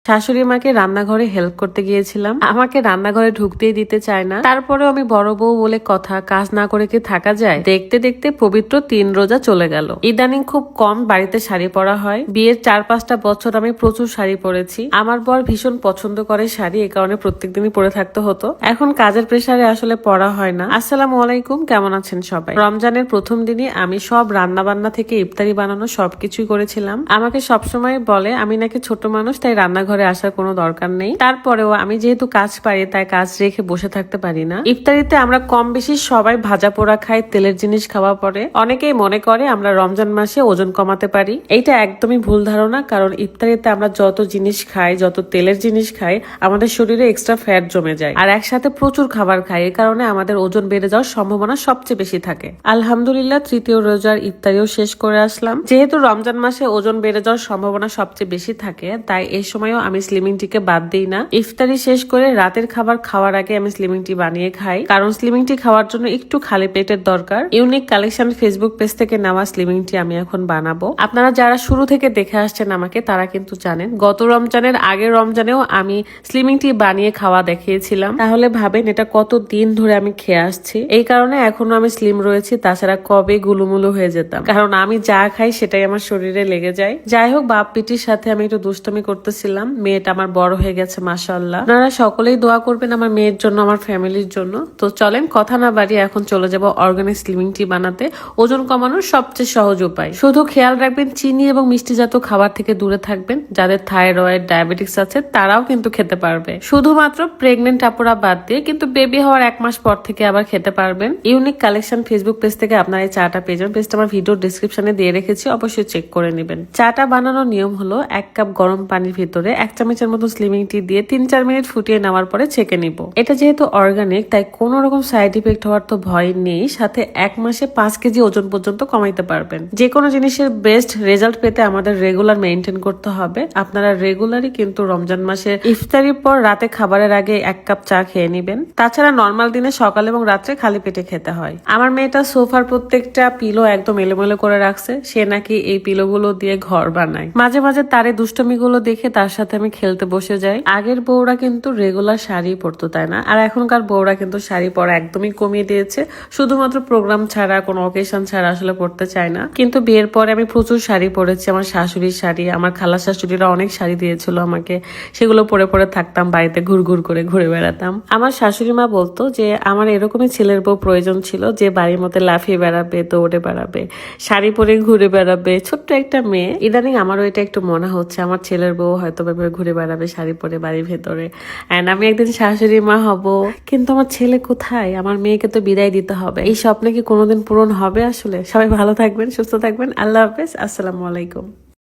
শাশুড়ি মাকে রান্নাঘরে হেল্প করতে গিয়েছিলাম। আমাকে রান্নাঘরে ঢুকতেই দিতে চায় না। তারপরেও আমি বড় বউ বলে কথা, কাজ না করে কি থাকা যায়? দেখতে দেখতে পবিত্র 3 রোজা চলে গেল। ইদানিং খুব কম বাড়িতে শাড়ি পরা হয়। বিয়ের 4-5টা বছর আমি প্রচুর শাড়ি পরেছি। আমার বর ভীষণ পছন্দ করে শাড়ি, এই কারণে প্রত্যেকদিনই পরে থাকতে হতো। এখন কাজের প্রেসারে আসলে পরা হয় না। আসসালামু আলাইকুম, কেমন আছেন সবাই? রমজানের প্রথম দিনই আমি সব রান্না বান্না থেকে ইফতারি বানানো সবকিছুই করেছিলাম। আমাকে সবসময় বলে আমি নাকি ছোট মানুষ, তাই রান্নাঘরে আসার কোনো দরকার নেই। তারপরেও আমি যেহেতু কাজ পারি, তাই কাজ রেখে বসে থাকতে পারি না। ইফতারিতে আমরা কম বেশি সবাই ভাজা পোড়া খাই, তেলের জিনিস খাওয়া পরে। অনেকেই মনে করে আমরা রমজান মাসে ওজন কমাতে পারি। এইটা একদমই ভুল ধারণা, কারণ ইফতারিতে আমরা যত জিনিস খাই, যত তেলের জিনিস খাই, আমাদের শরীরে এক্সট্রা ফ্যাট জমে যায়। আর একসাথে প্রচুর খাবার খাই, এই কারণে আমাদের ওজন বেড়ে যাওয়ার সম্ভাবনা সবচেয়ে বেশি থাকে। আলহামদুলিল্লাহ, তৃতীয় রোজার ইফতারিও শেষ করে আসলাম। যেহেতু রমজান মাসে ওজন বেড়ে যাওয়ার সম্ভাবনা সবচেয়ে বেশি থাকে, তাই এই সময়ও আমি স্লিমিং টিকে বাদ দিই না। ইফতারি শেষ করে রাতের খাবার খাওয়ার আগে আমি স্লিমিং টি বানিয়ে খাই, কারণ স্লিমিং টি খাওয়ার জন্য একটু খালি পেটের দরকার। ইউনিক কালেকশন ফেসবুক পেজ থেকে নেওয়া স্লিমিং টি আমি এখন বানাবো। আপনারা যারা শুরু থেকে দেখে আসছেন আমাকে, তারা কিন্তু জানেন গত রমজানের আগের রমজানেও আমি স্লিমিং টি বানিয়ে খাওয়া দেখিয়েছিলাম। তাহলে ভাবেন এটা কত দিন ধরে আমি খেয়ে আসছি। এই কারণে এখনো আমি স্লিম রয়েছি, তাছাড়া কবে গুলুমুলু হয়ে যেতাম, কারণ আমি যা খাই সেটাই আমার শরীরে লেগে যায়। যাই হোক, বাপ পিটির সাথে আমি একটু দুষ্টমি করতেছিলাম। মেয়েটা আমার বড় হয়ে গেছে মাশাআল্লাহ। আপনারা সকলেই দোয়া করবেন আমার মেয়ের জন্য, আমার ফ্যামিলির জন্য। তো চলেন কথা না বাড়িয়ে এখন চলে যাব অর্গানিক স্লিমিং টি বানাতে। ওজন কমানোর সবচেয়ে সহজ উপায়। শুধু খেয়াল রাখবেন চিনি এবং মিষ্টিজাত খাবার থেকে দূরে থাকবেন। যাদের থাইরয়েড, ডায়াবেটিক্স আছে তারাও কিন্তু খেতে পারবে। শুধুমাত্র প্রেগনেন্ট আপুরা বাদ দিয়ে, কিন্তু বেবি হওয়ার 1 মাস পর থেকে আবার খেতে পারবেন। ইউনিক কালেকশন ফেসবুক পেজ থেকে আপনারা এই চাটা পেয়ে যাবেন। পেজটা আমার ভিডিও ডেসক্রিপশনে দিয়ে রেখেছি, অবশ্যই চেক করে নেবেন। চাটা বানানোর নিয়ম হলো 1 কাপ গরম পানির ভিতরে 1 চামচের মতো স্লিমিং টি দিয়ে 3-4 মিনিট ফুটিয়ে নেওয়ার পরে ছেঁকে নিব। এটা যেহেতু অর্গানিক, তাই কোনো রকম সাইড ইফেক্ট হওয়ার তো ভয় নেই। সাথে 1 মাসে 5 কেজি ওজন পর্যন্ত কমাইতে পারবেন। যে কোনো জিনিসের বেস্ট রেজাল্ট পেতে আমাদের রেগুলার মেনটেন করতে হবে। আপনারা রেগুলারই কিন্তু রমজান মাসে ইফতারির পর রাতে খাবারের আগে 1 কাপ চা খেয়ে নেবেন। তাছাড়া নর্মাল দিনে সকাল এবং রাত্রে খালি পেটে খেতে হয়। আমার মেয়েটা সোফার প্রত্যেকটা পিলো একদম এলোমেলো করে রাখছে। সে নাকি এই পিলোগুলো দিয়ে ঘর বানায়। মাঝে মাঝে তার এই দুষ্টমিগুলো দেখে তার সাথে আমি খেলতে বসে যাই। আগের বউরা কিন্তু রেগুলার শাড়ি পরতো, তাই না? আর এখনকার বউরা কিন্তু শাড়ি পরা একদমই কমিয়ে দিয়েছে। শুধুমাত্র প্রোগ্রাম ছাড়া, কোনো অকেশন ছাড়া আসলে পরতে চায় না। কিন্তু বিয়ের পরে আমি প্রচুর শাড়ি পরেছি। আমার শাশুড়ির শাড়ি, আমার খালা শাশুড়িরা অনেক শাড়ি দিয়েছিল আমাকে। সেগুলো পরে পরে থাকতাম, বাড়িতে ঘুরঘুর করে ঘুরে বেড়াতাম। আমার শাশুড়ি মা বলতো যে আমার এরকমই ছেলের বউ প্রয়োজন ছিল, যে বাড়ির মধ্যে লাফিয়ে বেড়াবে, দৌড়ে বেড়াবে, শাড়ি পরে ঘুরে বেড়াবে, ছোট্ট একটা মেয়ে। ইদানিং আমারও এটা একটু মনে হচ্ছে আমার ছেলের বউ হয়তো ঘুরে বেড়াবে শাড়ি পরে বাড়ির ভেতরে। এন্ড আমি একদিন শাশুড়ি মা হব, কিন্তু আমার ছেলে কোথায়? আমার মেয়েকে তো বিদায় দিতে হবে। এই স্বপ্নে কি কোনোদিন পূরণ হবে আসলে? সবাই ভালো থাকবেন, সুস্থ থাকবেন। আল্লাহ হাফেজ, আসসালামু আলাইকুম।